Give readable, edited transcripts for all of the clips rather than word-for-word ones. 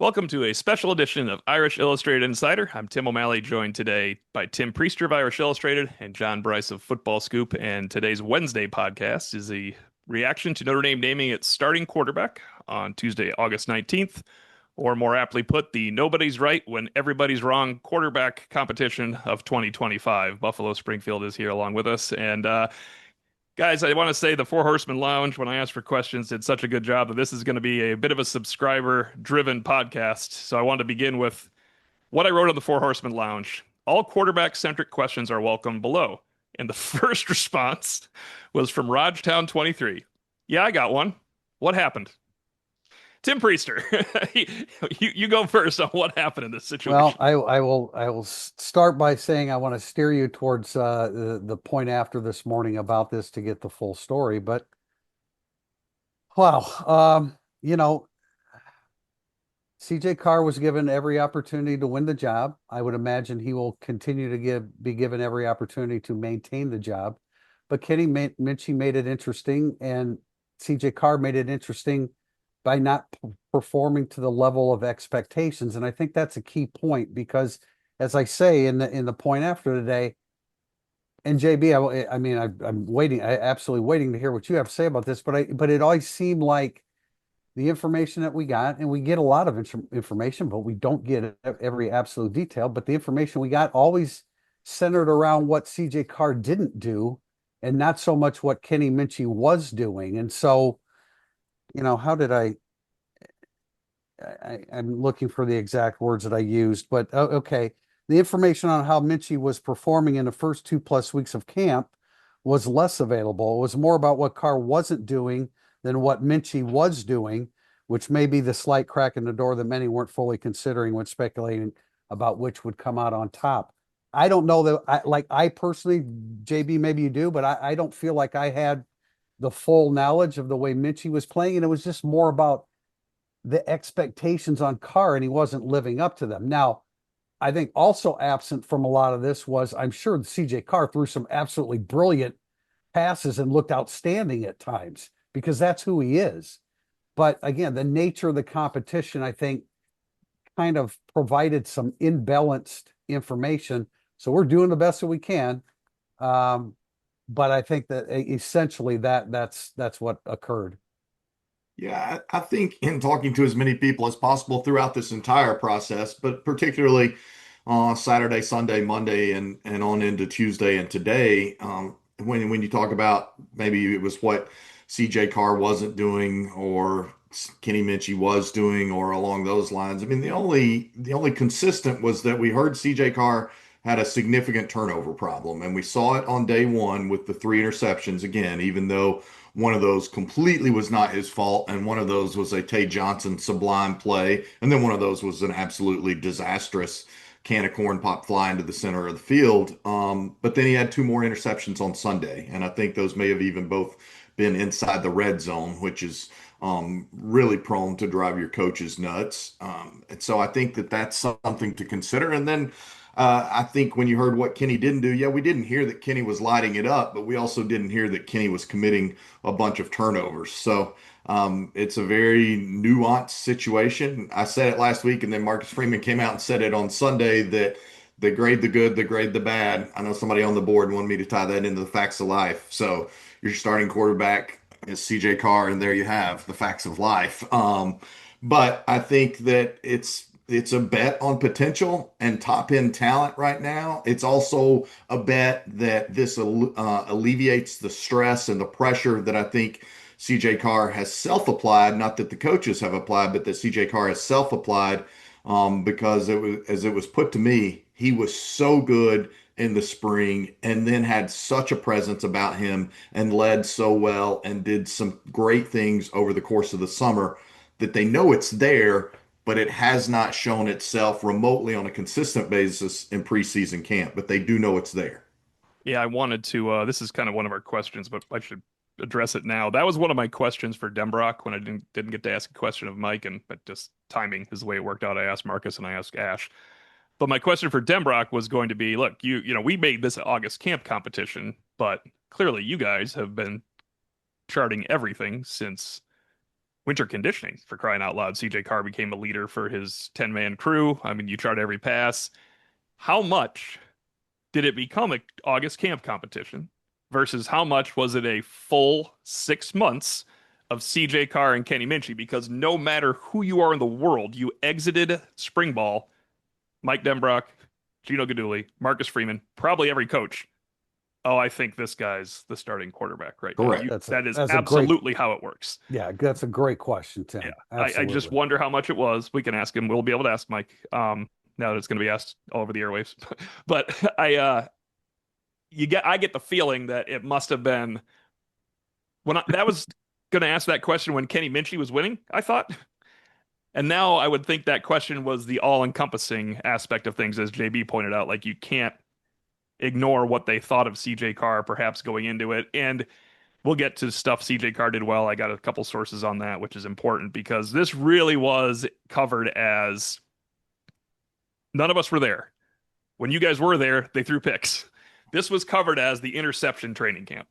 Welcome to a special edition of Irish Illustrated Insider. I'm Tim O'Malley, joined today by Tim Priester of Irish Illustrated and John Bryce of Football Scoop. And today's Wednesday podcast is a reaction to Notre Dame naming its starting quarterback on Tuesday, August 19th, or more aptly put, the nobody's right when everybody's wrong quarterback competition of 2025. Buffalo Springfield is here along with us. And guys, I want to say the Four Horsemen Lounge, when I asked for questions, did such a good job that this is going to be a bit of a subscriber-driven podcast. So I wanted to begin with what I wrote on the Four Horsemen Lounge. All quarterback-centric questions are welcome below. And the first response was from Rogetown23. Yeah, I got one. What happened? Tim Priester, you go first on what happened in this Well, situation. I will start by saying I want to steer you towards the point after this morning about this to get the full story. But wow, you know, CJ Carr was given every opportunity to win the job. I would imagine he will continue to be given every opportunity to maintain the job. But Minchie made it interesting, and CJ Carr made it interesting by not performing to the level of expectations. And I think that's a key point because, as I say in the point after today, and JB, I mean, I'm waiting, I absolutely waiting to hear what you have to say about this. But it always seemed like the information that we got, and we get a lot of information, but we don't get every absolute detail. But the information we got always centered around what CJ Carr didn't do, and not so much what Kenny Minchie was doing. And so, how did I'm looking for the exact words that I used, but okay. The information on how Minchie was performing in the first 2+ weeks of camp was less available. It was more about what Carr wasn't doing than what Minchie was doing, which may be the slight crack in the door that many weren't fully considering when speculating about which would come out on top. I don't know that I personally, JB, maybe you do, but I don't feel like I had the full knowledge of the way Minchie was playing. And it was just more about the expectations on Carr, and he wasn't living up to them. Now, I think also absent from a lot of this was, I'm sure CJ Carr threw some absolutely brilliant passes and looked outstanding at times because that's who he is. But again, the nature of the competition, I think, kind of provided some imbalanced information. So we're doing the best that we can. Um, but I think that essentially that's what occurred. Yeah, I think in talking to as many people as possible throughout this entire process, but particularly Saturday, Sunday, Monday, and on into Tuesday and today, when you talk about maybe it was what CJ Carr wasn't doing or Kenny Minchie was doing or along those lines. I mean, the only consistent was that we heard CJ Carr had a significant turnover problem, and we saw it on day one with the three interceptions again, even though one of those completely was not his fault, and one of those was a Tay Johnson sublime play, and then one of those was an absolutely disastrous can of corn pop fly into the center of the field. But then he had two more interceptions on Sunday, and I think those may have even both been inside the red zone, which is really prone to drive your coaches nuts. And so I think that that's something to consider. And then I think when you heard what Kenny didn't do, yeah, we didn't hear that Kenny was lighting it up, but we also didn't hear that Kenny was committing a bunch of turnovers. So it's a very nuanced situation. I said it last week, and then Marcus Freeman came out and said it on Sunday that they grade the good, they grade the bad. I know somebody on the board wanted me to tie that into the facts of life. So your starting quarterback is CJ Carr, and there you have the facts of life. But I think that it's a bet on potential and top end talent right now. It's also a bet that this alleviates the stress and the pressure that I think CJ Carr has self applied, not that the coaches have applied, but that CJ Carr has self applied because it was, as it was put to me, he was so good in the spring and then had such a presence about him and led so well and did some great things over the course of the summer that they know it's there, but it has not shown itself remotely on a consistent basis in preseason camp, but they do know it's there. Yeah, I wanted to. This is kind of one of our questions, but I should address it now. That was one of my questions for Denbrock when I didn't get to ask a question of Mike, and but just timing is the way it worked out. I asked Marcus and I asked Ash. But my question for Denbrock was going to be, look, we made this an August camp competition, but clearly you guys have been charting everything since winter conditioning, for crying out loud. CJ Carr became a leader for his 10-man crew. I mean, you chart every pass. How much did it become an August camp competition versus how much was it a full 6 months of CJ Carr and Kenny Minchey? Because no matter who you are in the world, you exited spring ball, Mike Denbrock, Gino Guidugli, Marcus Freeman, probably every coach. Oh, I think this guy's the starting quarterback right now. Correct. That is That's a great, absolutely how it works. yeah, that's a great question, Yeah. Tim. I just Absolutely. wonder how much it was. We can ask him. We'll be able to ask Mike. Now that it's going to be asked all over the airwaves. But I get the feeling that it must have been that was going to ask that question when Kenny Minchey was winning, I thought. And now I would think that question was the all-encompassing aspect of things, as JB pointed out. Like, you can't ignore what they thought of CJ Carr perhaps going into it. And we'll get to stuff CJ Carr did well. I got a couple sources on that, which is important because this really was covered as none of us were there. When you guys were there, they threw picks. This was covered as the interception training camp.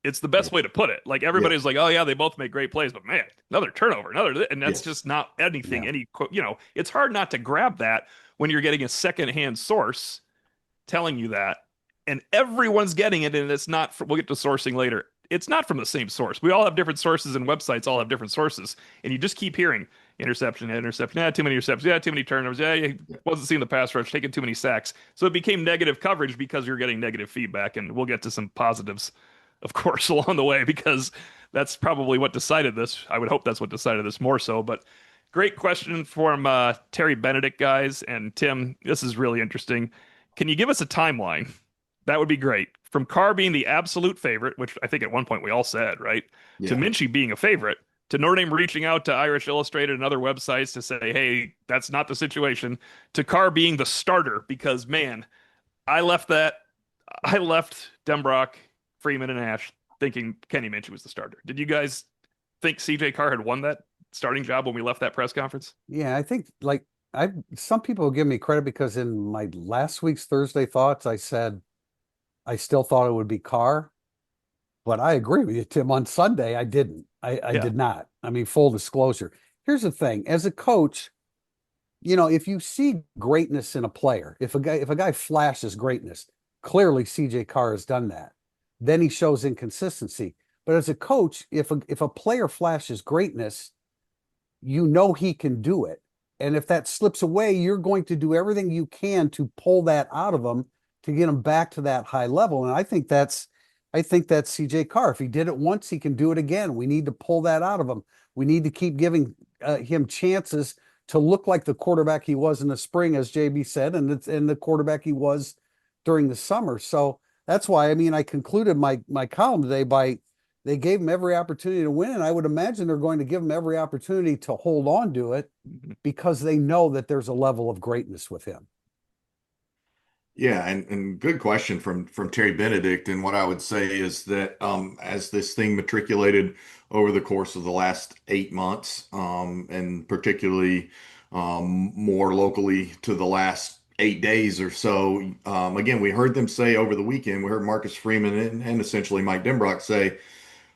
It's the best way to put it. Like, Yeah. everybody's like, "Oh yeah, they both make great plays," but man, another turnover, and that's Yes. just not anything. Yeah. It's hard not to grab that when you're getting a secondhand source telling you that, and everyone's getting it, and it's not. We'll get to sourcing later. It's not from the same source. We all have different sources, and websites all have different sources, and you just keep hearing interception, interception, yeah, too many interceptions, yeah, too many turnovers, yeah, he wasn't seeing the pass rush, taking too many sacks. So it became negative coverage because you're getting negative feedback, and we'll get to some positives, of course, along the way, because that's probably what decided this. I would hope that's what decided this more so, but great question from Terry Benedict, guys. And Tim, this is really interesting. Can you give us a timeline? That would be great. From Carr being the absolute favorite, which I think at one point we all said, right? To Yeah. Minchie being a favorite, to Notre Dame reaching out to Irish Illustrated and other websites to say, hey, that's not the situation, to Carr being the starter, because man, I left that, I left Denbrock, Freeman, and Ash thinking Kenny Minchie was the starter. Did you guys think CJ Carr had won that starting job when we left that press conference? Yeah, I think like some people give me credit because in my last week's Thursday thoughts, I said I still thought it would be Carr, but I agree with you, Tim. On Sunday, I didn't. I Yeah. did not. I mean, full disclosure. Here's the thing: as a coach, if you see greatness in a player, if a guy flashes greatness, clearly CJ Carr has done that. Then he shows inconsistency. But as a coach, if a player flashes greatness, you know he can do it. And if that slips away, you're going to do everything you can to pull that out of him to get him back to that high level. And I think that's CJ Carr. If he did it once, he can do it again. We need to pull that out of him. We need to keep giving him chances to look like the quarterback he was in the spring, as JB said, and the quarterback he was during the summer. So that's why, I mean, I concluded my column today by they gave him every opportunity to win, and I would imagine they're going to give him every opportunity to hold on to it Mhm. because they know that there's a level of greatness with him. Yeah, and good question from Terry Benedict. And what I would say is that as this thing matriculated over the course of the last 8 months, and particularly more locally to the last 8 days or so, again, we heard them say over the weekend, we heard Marcus Freeman and essentially Mike Denbrock say,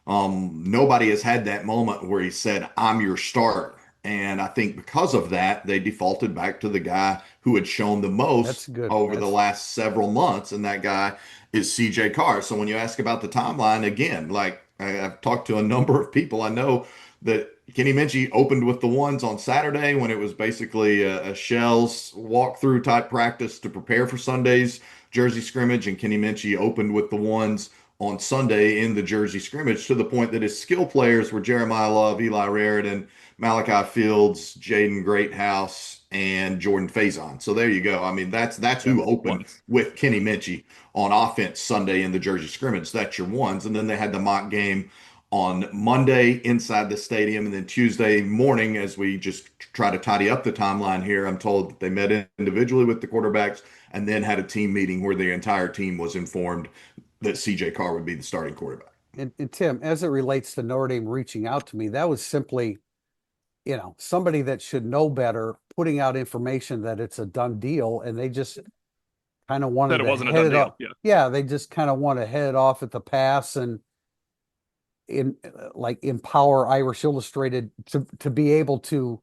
nobody has had that moment where he said, I'm your starter. And I think because of that, they defaulted back to the guy who had shown the That's most good. over the That's last several months, and that guy is CJ Carr. So when you ask about the timeline, again, like I've talked to a number of people, I know that Kenny Minchey opened with the ones on Saturday when it was basically a shells walkthrough type practice to prepare for Sunday's Jersey scrimmage, and Kenny Minchey opened with the ones on Sunday in the Jersey scrimmage to the point that his skill players were Jeremiah Love, Eli Raridan, Malachi Fields, Jaden Greathouse, and Jordan Faison. So there you go. I mean, that's Yep. who opened Once. with Kenny Minchey on offense Sunday in the Jersey scrimmage. That's your ones. And then they had the mock game on Monday inside the stadium. And then Tuesday morning, as we just try to tidy up the timeline here, I'm told that they met individually with the quarterbacks and then had a team meeting where the entire team was informed that CJ Carr would be the starting quarterback. and Tim, as it relates to Notre Dame reaching out to me, that was simply, somebody that should know better putting out information that it's a done deal, and they just kind of That wanted it to wasn't a head done it deal. up. Yeah. Yeah, they just kind of want to head it off at the pass, and empower Irish Illustrated to be able to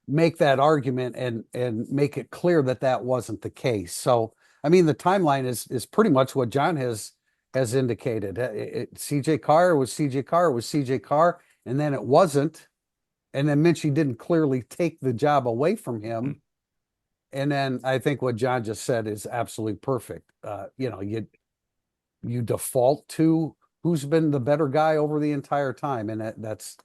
make that argument and make it clear that that wasn't the case. So, I mean, the timeline is pretty much what John has indicated. CJ Carr was CJ Carr was CJ Carr, and then it wasn't, and then Minchie didn't clearly take the job away from him. And then I think what John just said is absolutely perfect. You default to who's been the better guy over the entire time, and that's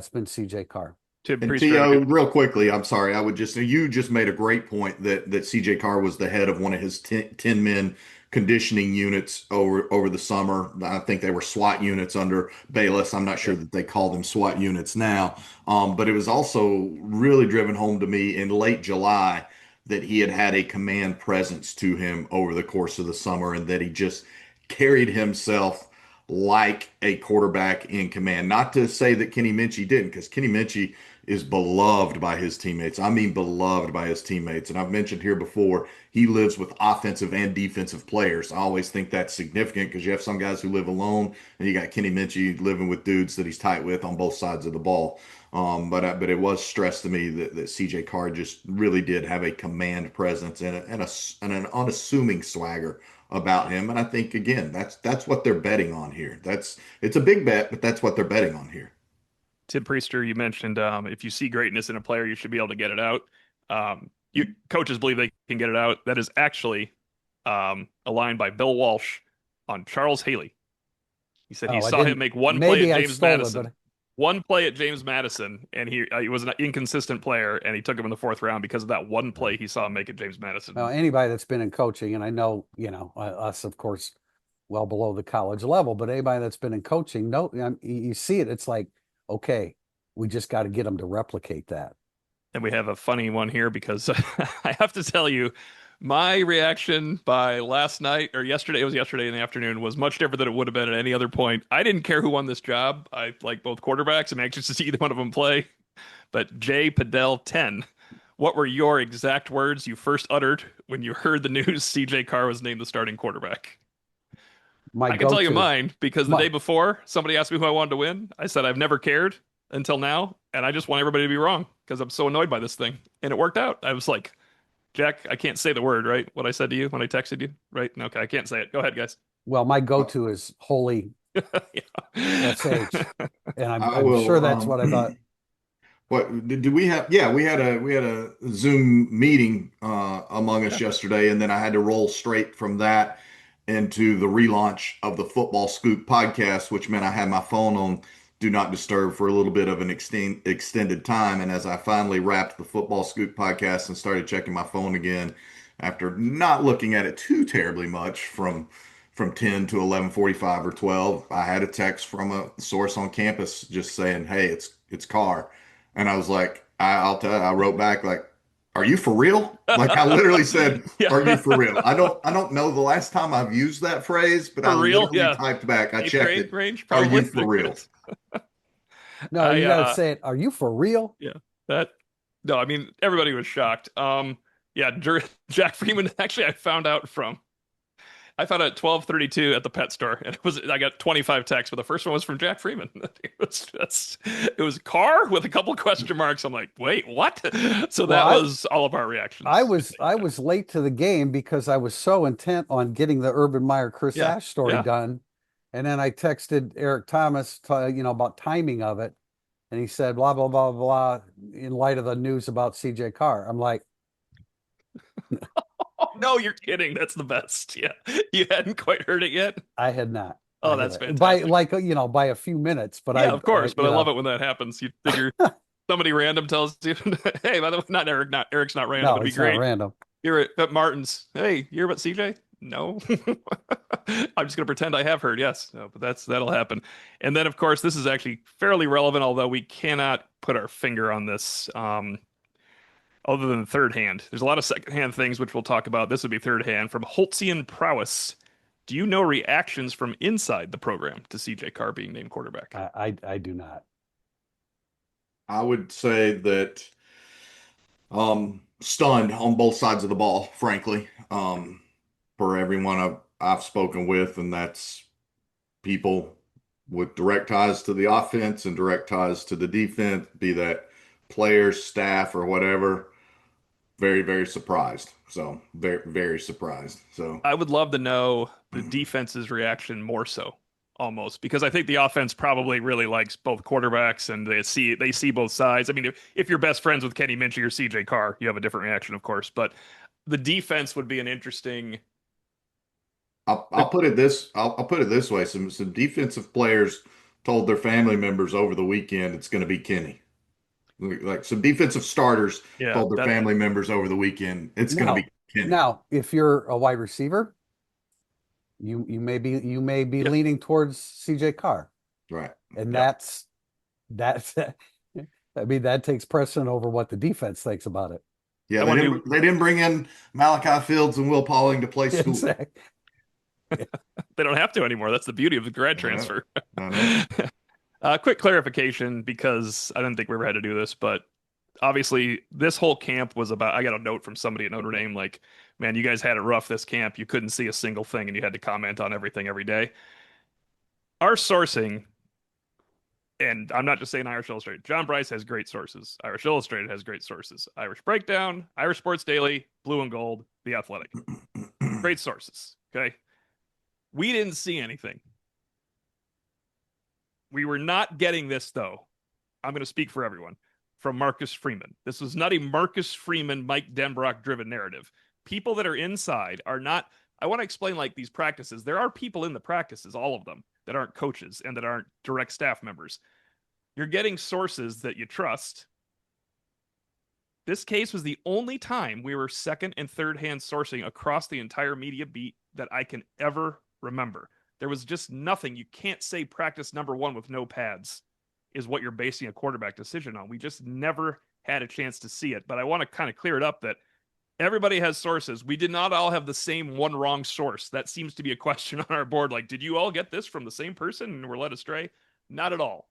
been CJ Carr. Tim And Priester. Tio, real quickly, I'm sorry. You just made a great point that CJ Carr was the head of one of his 10 men conditioning units over the summer. I think they were SWAT units under Bayless. I'm not sure that they call them SWAT units now. But it was also really driven home to me in late July that he had a command presence to him over the course of the summer, and that he just carried himself like a quarterback in command. Not to say that Kenny Minchie didn't, because Kenny Minchie is beloved by his teammates. I mean, beloved by his teammates. And I've mentioned here before, he lives with offensive and defensive players. I always think that's significant because you have some guys who live alone, and you got Kenny Minchie living with dudes that he's tight with on both sides of the ball. But it was stressed to me that CJ Carr just really did have a command presence and an unassuming swagger about him. And I think again, that's what they're betting on here. It's a big bet, but that's what they're betting on here. Tim Priester, you mentioned if you see greatness in a player, you should be able to get it out. Coaches believe they can get it out. That is actually a line by Bill Walsh on Charles Haley. He said he saw him make one play at James Madison. One play at James Madison, and he was an inconsistent player, and he took him in the fourth round because of that one play he saw him make at James Madison. Well, anybody that's been in coaching, and I know, us, of course, well below the college level, but anybody that's been in coaching, no, you see it. It's like, okay, we just got to get them to replicate that. And we have a funny one here because I have to tell you, my reaction by last night or yesterday, it was yesterday in the afternoon, was much different than it would have been at any other point. I didn't care who won this job. I like both quarterbacks. I'm anxious to see either one of them play. But Jay Padell 10, what were your exact words you first uttered when you heard the news CJ Carr was named the starting quarterback? I can tell you mine because the day before somebody asked me who I wanted to win. I said I've never cared until now, and I just want everybody to be wrong because I'm so annoyed by this thing. And it worked out. I was like, Jack, I can't say the word, right? What I said to you when I texted you, right? Okay, I can't say it. Go ahead, guys. Well, my go-to is holy SH, and I'm will, sure that's what I thought. What did we have? Yeah, we had a Zoom meeting among us yesterday, and then I had to roll straight from that into the relaunch of the Football Scoop podcast, which meant I had my phone on Do Not Disturb for a little bit of an extended time. And as I finally wrapped the Football Scoop podcast and started checking my phone again, after not looking at it too terribly much from 10 to 11:45 or 12, I had a text from a source on campus just saying, "Hey, it's Carr." And I was like, I'll tell you, I wrote back like, "Are you for real?" Like I literally said, Yeah. "Are you for real?" I don't know the last time I've used that phrase, but I literally typed back. I checked it. Range, Are probably. you for real? No, you gotta say it. Are you for real? Yeah. No, I mean everybody was shocked. Yeah, Jack Freeman. Actually, I found out at 12:32 at the pet store, and I got 25 texts, but the first one was from Jack Freeman. It was Carr with a couple question marks. I'm like, wait, what? So that was all of our reactions. I was late to the game because I was so intent on getting the Urban Meyer Chris Ash story done, and then I texted Eric Thomas, about timing of it, and he said blah blah blah blah in light of the news about CJ Carr. I'm like, oh, no, you're kidding. That's the best. Yeah. You hadn't quite heard it yet? I had not. Oh, that's fantastic. By a few minutes, but yeah, of course. But I love it when that happens. You figure somebody random tells you, "Hey, by the way, Eric's not random. It'd be great. Not random. You're at Martin's. Hey, you hear about CJ? No. I'm just gonna pretend I have heard. Yes, no, but that'll happen. And then, of course, this is actually fairly relevant, although we cannot put our finger on this. Other than third hand. There's a lot of second hand things which we'll talk about. This would be third hand from Holtzian Prowess. Do you know reactions from inside the program to CJ Carr being named quarterback? I do not. I would say that stunned on both sides of the ball, frankly, for everyone I've spoken with, and that's people with direct ties to the offense and direct ties to the defense, be that players, staff, or whatever. Very, very surprised. So very, very surprised. So I would love to know the defense's reaction more so, almost, because I think the offense probably really likes both quarterbacks and they see both sides. I mean, if you're best friends with Kenny Minchey or CJ Carr, you have a different reaction, of course. But the defense would be an interesting. I'll put it I'll put it this way. Some defensive players told their family members over the weekend it's going to be Kenny. Like some defensive starters Yeah, told their that family members over the weekend it's going to Now, be Kenny. now, if you're a wide receiver, you may be yeah. leaning towards CJ Carr, Right. and Yep. that's I mean that takes precedent over what the defense thinks about it. Yeah, Someone who they didn't bring in Malachi Fields and Will Pauling to play school. Exactly. they don't have to anymore. That's the beauty of the grad I know. transfer. I know. Quick clarification, because I didn't think we ever had to do this, but obviously this whole camp was about. I got a note from somebody at Notre Dame like, man, you guys had it rough this camp. You couldn't see a single thing and you had to comment on everything every day. Our sourcing, and I'm not just saying Irish Illustrated. John Bryce has great sources. Irish Illustrated has great sources. Irish Breakdown, Irish Sports Daily, Blue and Gold, The Athletic. Great sources. Okay. We didn't see anything. We were not getting this, though. I'm going to speak for everyone, from Marcus Freeman. This was not a Marcus Freeman, Mike Denbrock driven narrative. People that are inside are not. I want to explain like these practices. There are people in the practices, all of them, that aren't coaches and that aren't direct staff members. You're getting sources that you trust. This case was the only time we were second and third hand sourcing across the entire media beat that I can ever remember. There was just nothing. You can't say practice number one with no pads is what you're basing a quarterback decision on. We just never had a chance to see it. But I want to kind of clear it up that everybody has sources. We did not all have the same one wrong source. That seems to be a question on our board. Like, did you all get this from the same person and were led astray? Not at all.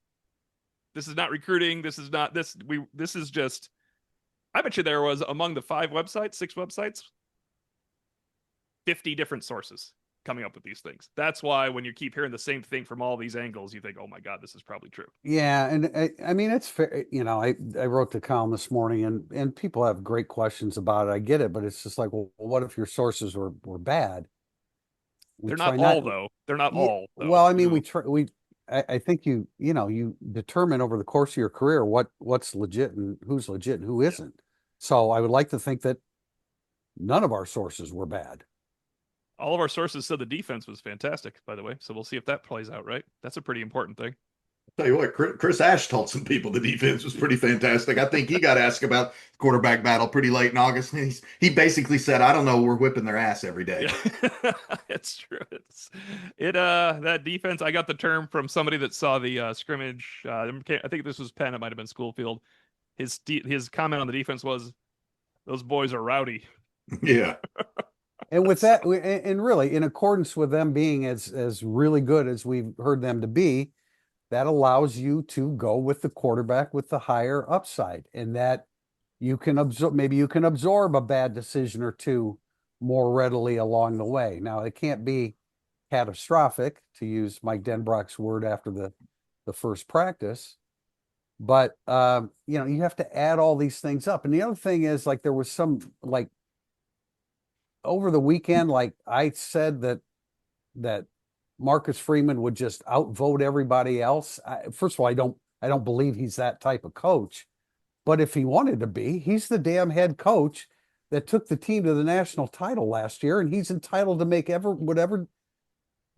This is not recruiting. This is not this. This is just. I bet you there was among the 6 websites, 50 different sources coming up with these things. That's why when you keep hearing the same thing from all these angles, you think, oh my God, this is probably true. Yeah, and I mean it's fair. I wrote the column this morning, and people have great questions about it. I get it, but it's just like, well, what if your sources were bad? We They're try not not. all, though. They're not Yeah, all, though. well, I mean, we try. I think you determine over the course of your career what's legit and who Yeah. isn't. So I would like to think that none of our sources were bad. All of our sources said the defense was fantastic, by the way. So we'll see if that plays out right. That's a pretty important thing. Tell you what, Chris Ash told some people the defense was pretty fantastic. I think he got asked about quarterback battle pretty late in August. And he basically said, I don't know, we're whipping their ass every day. Yeah, it's true. That defense. I got the term from somebody that saw the scrimmage. I think this was Penn. It might have been Schoolfield. His comment on the defense was, "Those boys are rowdy." Yeah. And with that, and really, in accordance with them being as really good as we've heard them to be, that allows you to go with the quarterback with the higher upside, and that you can absorb. Maybe you can absorb a bad decision or two more readily along the way. Now, it can't be catastrophic, to use Mike Denbrock's word after the first practice, but you have to add all these things up. And the other thing is, like, there was some, like, over the weekend, like I said, that Marcus Freeman would just outvote everybody else. First of all, I don't believe he's that type of coach. But if he wanted to be, he's the damn head coach that took the team to the national title last year, and he's entitled to make whatever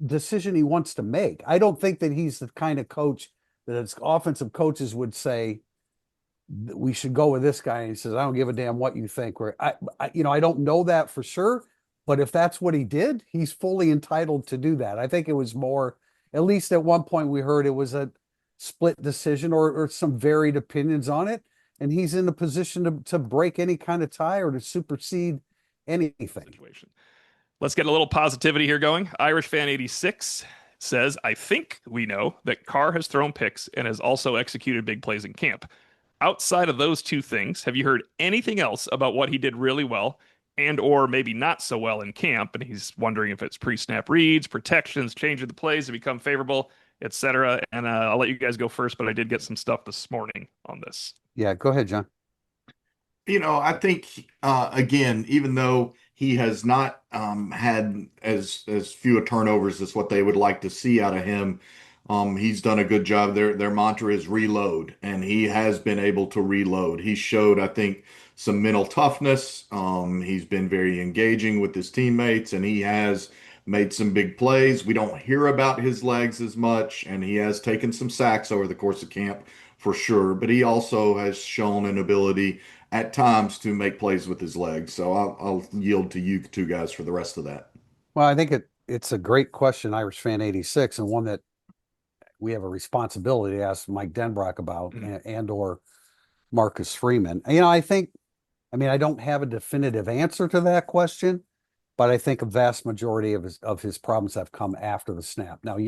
decision he wants to make. I don't think that he's the kind of coach that his offensive coaches would say we should go with this guy. And he says, I don't give a damn what you think. Or I don't know that for sure, but if that's what he did, he's fully entitled to do that. I think it was more, at least at one point we heard it was a split decision or some varied opinions on it. And he's in a position to break any kind of tie or to supersede anything. Situation. Let's get a little positivity here going. Irish Fan 86 says, I think we know that Carr has thrown picks and has also executed big plays in camp. Outside of those two things, have you heard anything else about what he did really well and or maybe not so well in camp? And he's wondering if it's pre-snap reads, protections, changing the plays to become favorable, etc. And I'll let you guys go first, but I did get some stuff this morning on this. Yeah, go ahead, John. I think again, even though he has not had as few a turnovers as what they would like to see out of him, he's done a good job. Their mantra is reload, and he has been able to reload. He showed, I think, some mental toughness. He's been very engaging with his teammates, and he has made some big plays. We don't hear about his legs as much, and he has taken some sacks over the course of camp for sure. But he also has shown an ability at times to make plays with his legs. So I'll yield to you two guys for the rest of that. Well, I think it's a great question, Irish Fan 86, and one that we have a responsibility to ask Mike Denbrock about and or Marcus Freeman. I don't have a definitive answer to that question, but I think a vast majority of his problems have come after the snap. Now,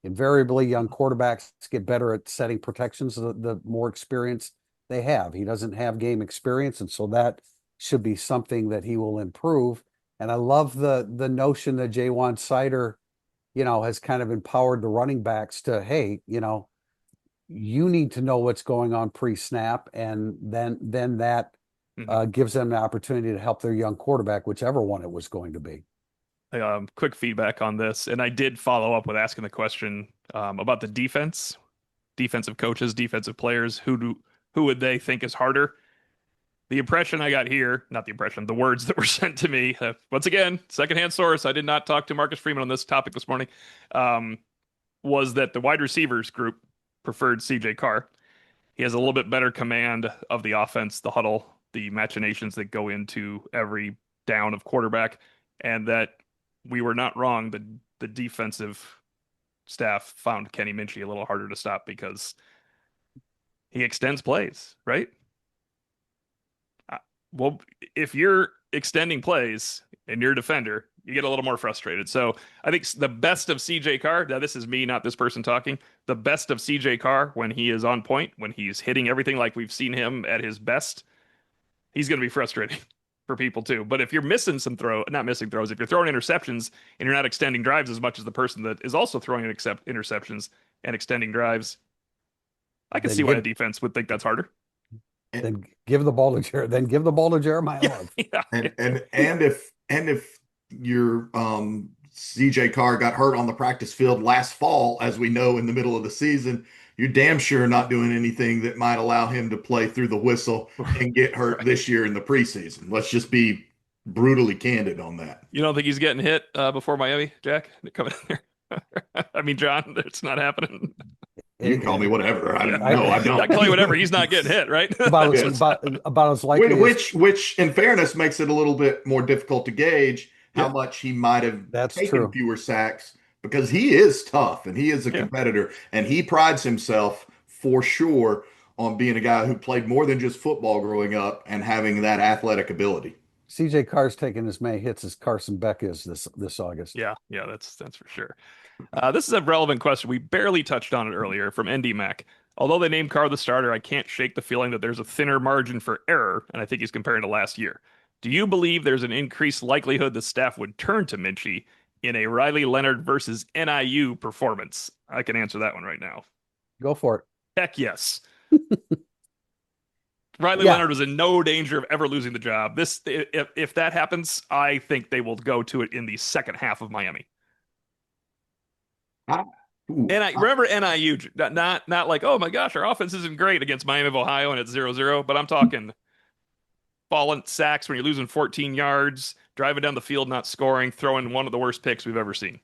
invariably young quarterbacks get better at setting protections the more experience they have. He doesn't have game experience, and so that should be something that he will improve. And I love the notion that Jaywan Sider, has kind of empowered the running backs to, hey, you need to know what's going on pre-snap, and then that gives them the opportunity to help their young quarterback, whichever one it was going to be. Quick feedback on this, and I did follow up with asking the question about the defensive coaches, defensive players. Who would they think is harder? The impression I got here, not the impression, the words that were sent to me, once again, secondhand source, I did not talk to Marcus Freeman on this topic this morning, was that the wide receivers group preferred CJ Carr. He has a little bit better command of the offense, the huddle, the machinations that go into every down of quarterback, and that we were not wrong. The defensive staff found Kenny Minchey a little harder to stop because he extends plays, right? Well, if you're extending plays and you're a defender, you get a little more frustrated. So I think the best of CJ Carr, now this is me, not this person talking, the best of CJ Carr when he is on point, when he's hitting everything like we've seen him at his best, he's going to be frustrating for people too. But if you're missing not missing throws, if you're throwing interceptions and you're not extending drives as much as the person that is also throwing interceptions and extending drives, I can see why a defense would think that's harder. Then give the ball to Jeremiah Love. Yeah. And if your CJ Carr got hurt on the practice field last fall, as we know in the middle of the season, you're damn sure not doing anything that might allow him to play through the whistle and get hurt this year in the preseason. Let's just be brutally candid on that. You don't think he's getting hit before Miami, Jack? Coming in there. I mean, John, it's not happening. You can call me whatever. I don't know. I don't. I call you whatever. He's not getting hit, right? about as likely. Which, in fairness, makes it a little bit more difficult to gauge how much he might have taken fewer sacks, because he is tough and he is a competitor, and he prides himself for sure on being a guy who played more than just football growing up and having that athletic ability. CJ Carr's taking as many hits as Carson Beck is this August. Yeah, that's for sure. This is a relevant question. We barely touched on it earlier from ND Mac. Although they named Carr the starter, I can't shake the feeling that there's a thinner margin for error, and I think he's comparing to last year. Do you believe there's an increased likelihood the staff would turn to Minchey in a Riley Leonard versus NIU performance? I can answer that one right now. Go for it. Heck yes. Riley Leonard was in no danger of ever losing the job. If that happens, I think they will go to it in the second half of Miami. And I remember NIU, not like, oh my gosh, our offense isn't great against Miami of Ohio and it's 0-0, but I'm talking falling sacks when you're losing 14 yards, driving down the field, not scoring, throwing one of the worst picks we've ever seen.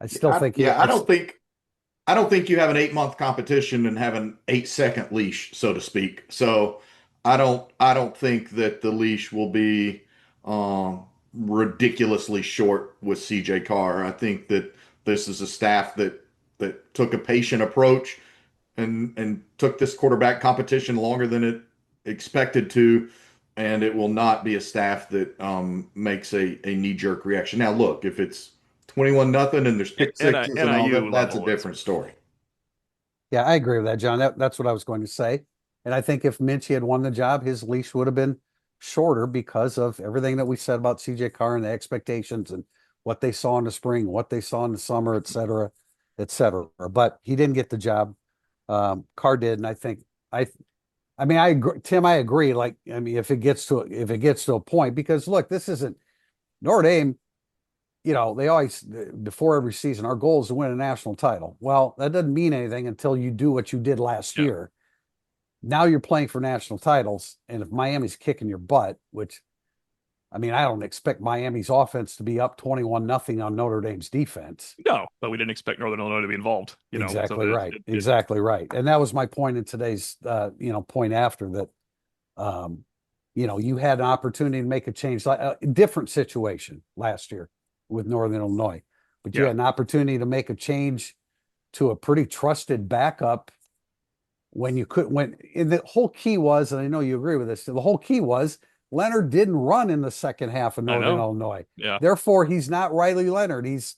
I still think, I don't think you have an 8-month competition and have an 8-second leash, so to speak. So I don't think that the leash will be ridiculously short with CJ Carr. I think that this is a staff that took a patient approach and took this quarterback competition longer than it expected to, and it will not be a staff that makes a knee-jerk reaction. Now, look, if it's 21-0 and there's pick sixes and all that, that's a different story. Yeah, I agree with that, John. That's what I was going to say. And I think if Minchey had won the job, his leash would have been shorter because of everything that we said about CJ Carr and the expectations and what they saw in the spring, what they saw in the summer, et cetera, et cetera. But he didn't get the job. Carr did, and I mean, I agree, Tim. I agree. Like, I mean, if it gets to a point, because look, this isn't Notre Dame. You know, they always before every season, our goal is to win a national title. Well, that doesn't mean anything until you do what you did last Yeah. year. Now you're playing for national titles, and if Miami's kicking your butt, which I mean, I don't expect Miami's offense to be up 21-0 on Notre Dame's defense. No, but we didn't expect Northern Illinois to be involved, you know. So Exactly right. Exactly right. And that was my point in today's point after that. You had an opportunity to make a change, like a different situation last year with Northern Illinois, but you Yeah. had an opportunity to make a change to a pretty trusted backup when the whole key was, and I know you agree with this, the whole key was Leonard didn't run in the second half of I Northern know. Illinois. Yeah. Therefore, he's not Riley Leonard. He's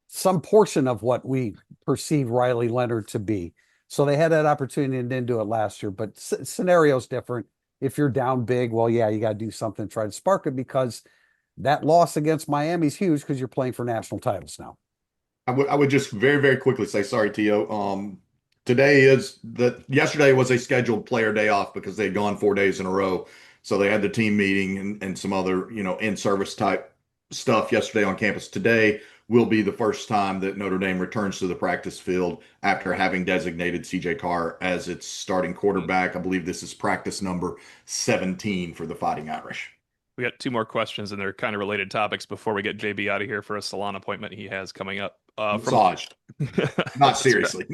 some portion of what we perceive Riley Leonard to be. So they had that opportunity and didn't do it last year. But scenario's different. If you're down big, well, yeah, you got to do something to try to spark it, because that loss against Miami's huge because you're playing for national titles now. I would just very, very quickly say sorry, Tio. Yesterday was a scheduled player day off because they'd gone 4 days in a row. So they had the team meeting and some other, in-service type stuff yesterday on campus. Today will be the first time that Notre Dame returns to the practice field after having designated CJ Carr as its starting quarterback. I believe this is practice number 17 for the Fighting Irish. We got two more questions, and they're kind of related topics before we get JB out of here for a salon appointment he has coming up. Massaged. Not seriously.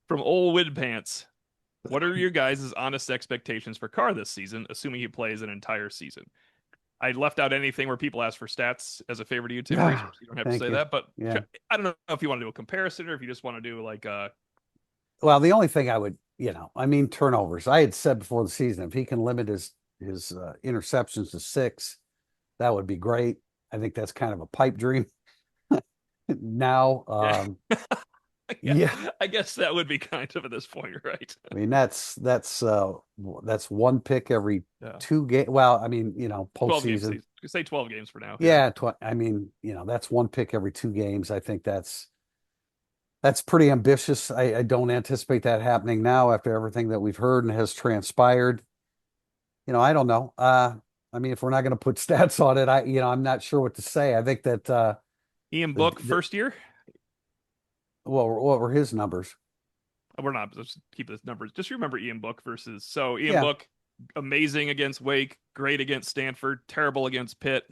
From Old Wid Pants, what are your guys' honest expectations for Carr this season, assuming he plays an entire season? I left out anything where people ask for stats as a favor to you, Tim. Ah, Reese, you don't have to thank say you. that, but Yeah. I don't know if you want to do a comparison or if you just want to do like Well, the only thing I would, I mean, turnovers. I had said before the season, if he can limit his interceptions to 6, that would be great. I think that's kind of a pipe dream now. Yeah. I guess that would be kind of at this point, right? I mean, that's one pick every Yeah. 2 games. Well, I mean, 12 games. postseason. Say 12 games for now. Yeah, I mean, that's one pick every 2 games. I think that's pretty ambitious. I don't anticipate that happening now after everything that we've heard and has transpired. I don't know. I mean, if we're not going to put stats on it, I'm not sure what to say. I think that Ian Book first year. Well, what were his numbers? We're not. Let's keep this numbers. Just remember Ian Book versus Ian Yeah. Book, amazing against Wake, great against Stanford, terrible against Pitt.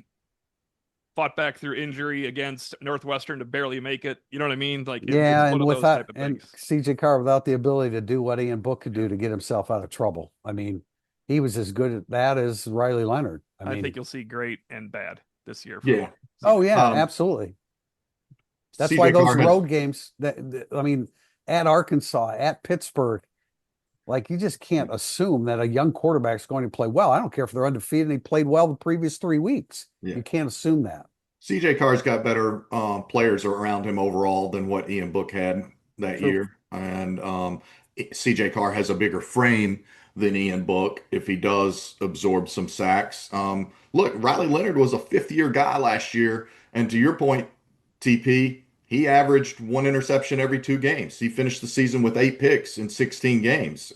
Fought back through injury against Northwestern to barely make it. You know what I mean? Like, Yeah, it's one and of those without type of and things. CJ Carr without the ability to do what Ian Book could do to get himself out of trouble. I mean, he was as good at that as Riley Leonard. I I mean, think you'll see great and bad this year. Yeah. oh yeah, Um, absolutely. That's CJ why those Carr has- road games I mean, at Arkansas, at Pittsburgh, like you just can't assume that a young quarterback's going to play well. I don't care if they're undefeated and he played well the previous 3 weeks. Yeah. You can't assume that. CJ Carr's got better players around him overall than what Ian Book had that True. year. And CJ Carr has a bigger frame than Ian Book if he does absorb some sacks. Look, Riley Leonard was a 5th-year guy last year. And to your point, TP, he averaged 1 interception every 2 games. He finished the season with 8 picks in 16 games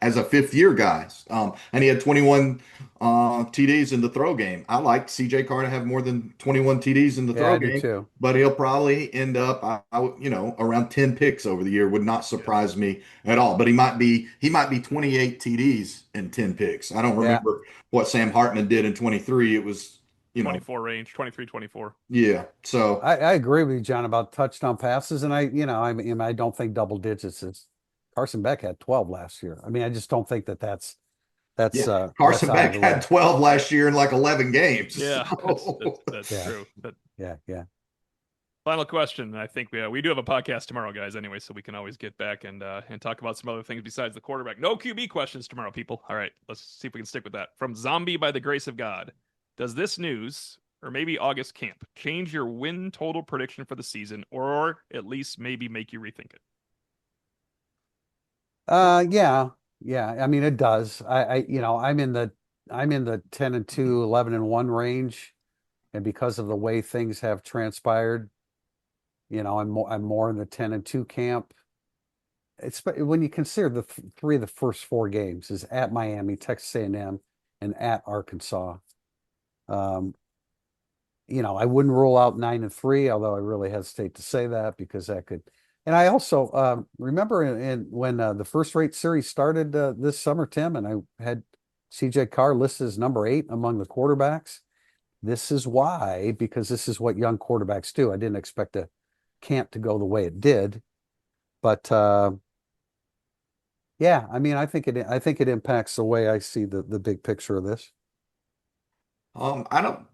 as a 5th-year guy. And he had 21 TDs in the throw game. I like CJ Carr to have more than 21 TDs in the Yeah, throw I do game, too. but he'll probably end up, around 10 picks over the year. Would not surprise me at all. But he might be 28 TDs and 10 picks. I don't Yeah. remember what Sam Hartman did in 23. It was, 24 range, 23, 24. yeah. So I agree with you, John, about touchdown passes, and I don't think double digits is. Carson Beck had 12 last year. I mean, I just don't think that's yeah, that's Carson out Beck of the way. had 12 last year in like 11 games. Yeah, So- that's Yeah. true. But Yeah. final question. I think we do have a podcast tomorrow, guys. Anyway, so we can always get back and talk about some other things besides the quarterback. No QB questions tomorrow, people. All right, let's see if we can stick with that. From Zombie by the Grace of God. Does this news, or maybe August camp, change your win total prediction for the season, or at least maybe make you rethink it? Yeah. I mean, it does. I'm in the 10-2, 11-1 range. and because of the way things have transpired, I'm more in the 10-2 camp. It's when you consider the three of the first four games is at Miami, Texas A&M, and at Arkansas. Um, I wouldn't rule out 9-3, although I really hesitate to say that because that could. And I also remember when the first rate series started this summer, Tim, and I had CJ Carr listed as number 8 among the quarterbacks. This is why, because this is what young quarterbacks do. I didn't expect a camp to go the way it did, but yeah, I mean, I think it impacts the way I see the big picture of this. I don't.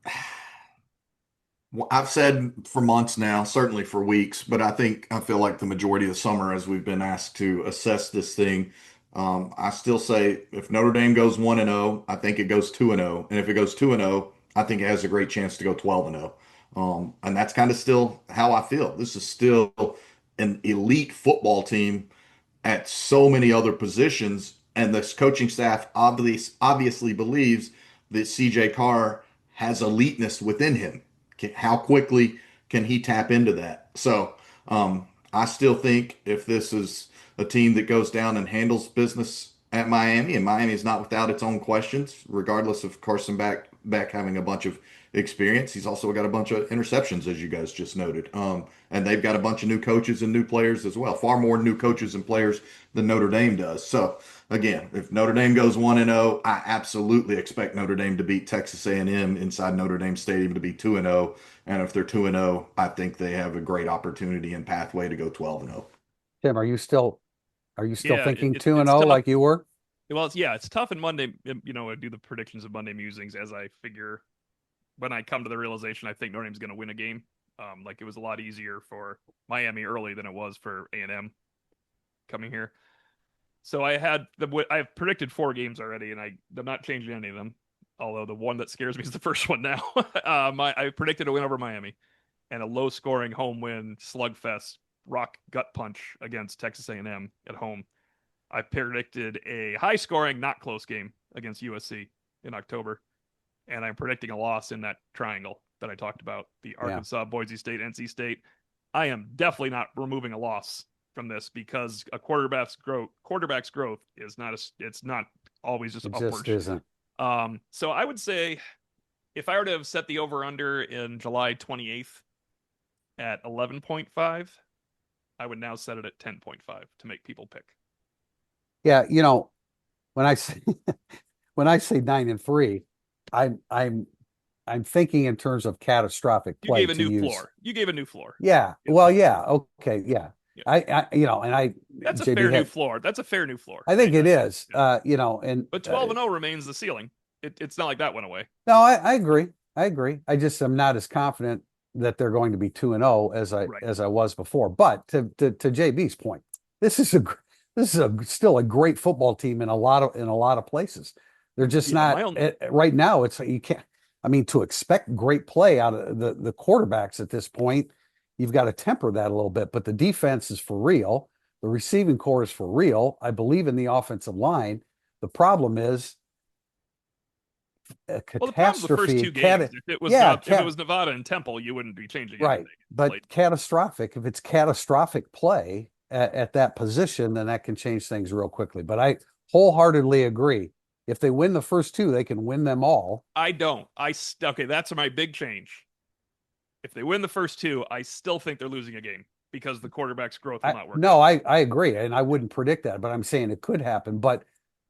Well, I've said for months now, certainly for weeks, but I feel like the majority of the summer, as we've been asked to assess this thing, I still say if Notre Dame goes 1-0, I think it goes 2-0, and if it goes 2-0, I think it has a great chance to go 12-0. And that's kind of still how I feel. This is still an elite football team at so many other positions, and this coaching staff obviously believes that CJ Carr has eliteness within him. How quickly can he tap into that? So I still think if this is a team that goes down and handles business at Miami, and Miami is not without its own questions, regardless of Carson back having a bunch of experience. He's also got a bunch of interceptions, as you guys just noted. And they've got a bunch of new coaches and new players as well. Far more new coaches and players than Notre Dame does. So again, if Notre Dame goes 1-0, I absolutely expect Notre Dame to beat Texas A&M inside Notre Dame Stadium to be 2-0. And if they're 2-0, I think they have a great opportunity and pathway to go 12-0. Tim, are you still Yeah, thinking it's 2-0 tough. like you were? Well, it's tough in Monday. I do the predictions of Monday musings as I figure when I come to the realization I think Notre Dame's going to win a game. Like it was a lot easier for Miami early than it was for A&M coming here. So I've predicted 4 games already, and I'm not changing any of them. Although the one that scares me is the first one now. I predicted a win over Miami and a low-scoring home win slugfest rock gut punch against Texas A&M at home. I predicted a high-scoring, not close game against USC in October, and I'm predicting a loss in that triangle that I talked about: the Yeah. Arkansas, Boise State, NC State. I am definitely not removing a loss from this because a quarterback's growth is it's not always just It just upward. isn't. So I would say if I were to have set the over under in July 28th at 11.5, I would now set it at 10.5 to make people pick. Yeah, when I say when I say 9-3, I'm thinking in terms of catastrophic You play gave a to new use. floor. You gave a new floor. Yeah. Yeah. Well, yeah. Okay. Yeah. Yeah. That's a JB fair new floor. That's a fair new floor, I right? think it is. Yeah. And But 12-0 remains the ceiling. It's not like that went away. no, I agree. I agree. I just am not as confident that they're going to be 2-0 Right. as I was before. But to JB's point, this is still a great football team in a lot of places. They're just Yeah, not right now. It's you can't. I mean, to expect great play out of the quarterbacks at this point, you've got to temper that a little bit. But the defense is for real. The receiving core is for real. I believe in the offensive line. The problem is a Well, the problem's the first catastrophe. 2 games. If it was Nevada and Temple, you wouldn't be changing Right. anything. But catastrophic, if it's catastrophic play at that position, then that can change things real quickly. But I wholeheartedly agree. If they win the first 2, they can win them all. I don't. Okay, that's my big change. If they win the first 2, I still think they're losing a game because the quarterback's growth will not work. No, I agree. And I wouldn't predict that, but I'm saying it could happen.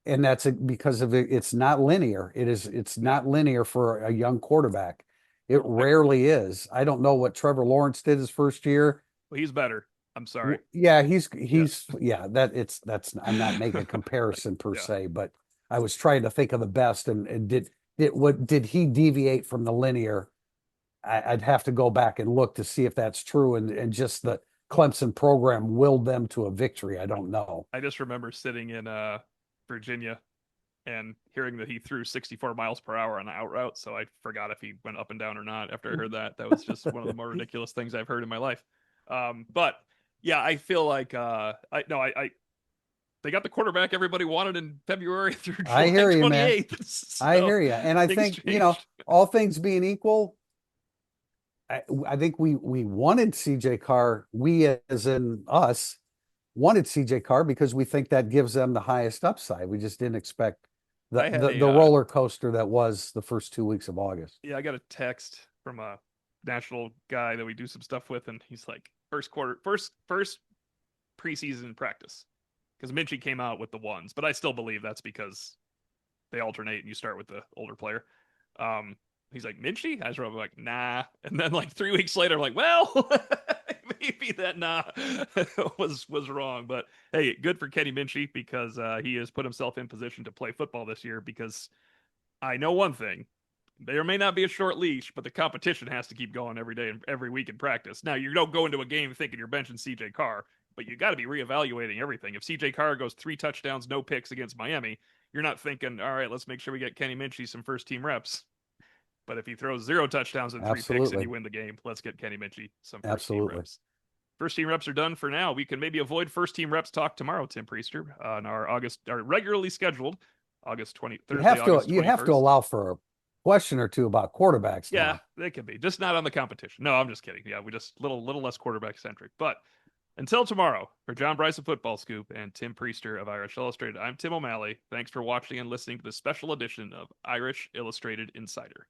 And that's because of it's not linear. It's not linear for a young quarterback. It rarely is. I don't know what Trevor Lawrence did his first year. Well, he's better. I'm sorry. Yeah, I'm not making a comparison per Yeah. se, but I was trying to think of the best and did he deviate from the linear? I'd have to go back and look to see if that's true and just the Clemson program willed them to a victory. I don't know. I just remember sitting in Virginia and hearing that he threw 64 miles per hour on the out route, so I forgot if he went up and down or not after I heard that. That was just one of the more ridiculous things I've heard in my life. But yeah, I feel like they got the quarterback everybody wanted in February through July I hear you, 28th. man. I hear you. And I think, changed. all things being equal, I think we wanted CJ Carr. We, as in us, wanted CJ Carr because we think that gives them the highest upside. We just didn't expect I had the a roller coaster that was the first 2 weeks of August. yeah, I got a text from a national guy that we do some stuff with, and he's like, first preseason practice, because Minchie came out with the ones, but I still believe that's because they alternate and you start with the older player. Um, he's like, Minchie? I was like, nah. And then like 3 weeks later, I'm like, well, maybe that nah was wrong. But hey, good for Kenny Minchie because he has put himself in position to play football this year. Because I know one thing. There may not be a short leash, but the competition has to keep going every day and every week in practice. Now, you don't go into a game thinking you're benching CJ Carr, but you got to be reevaluating everything. If CJ Carr goes 3 touchdowns, no picks against Miami, you're not thinking, all right, let's make sure we get Kenny Minchie some first team reps. But if he throws 0 touchdowns and 3 picks and Absolutely. you win the game, let's get Kenny Minchie some first team Absolutely. reps. First team reps are done for now. We can maybe avoid first team reps talk tomorrow, Tim Priester, on our regularly scheduled Thursday, August You have to 21st. allow for a question or two about quarterbacks Yeah, now. they can be. Just not on the competition. No, I'm just kidding. Yeah, we just little less quarterback centric. But until tomorrow, for John Bryce of Football Scoop and Tim Priester of Irish Illustrated, I'm Tim O'Malley. Thanks for watching and listening to this special edition of Irish Illustrated Insider.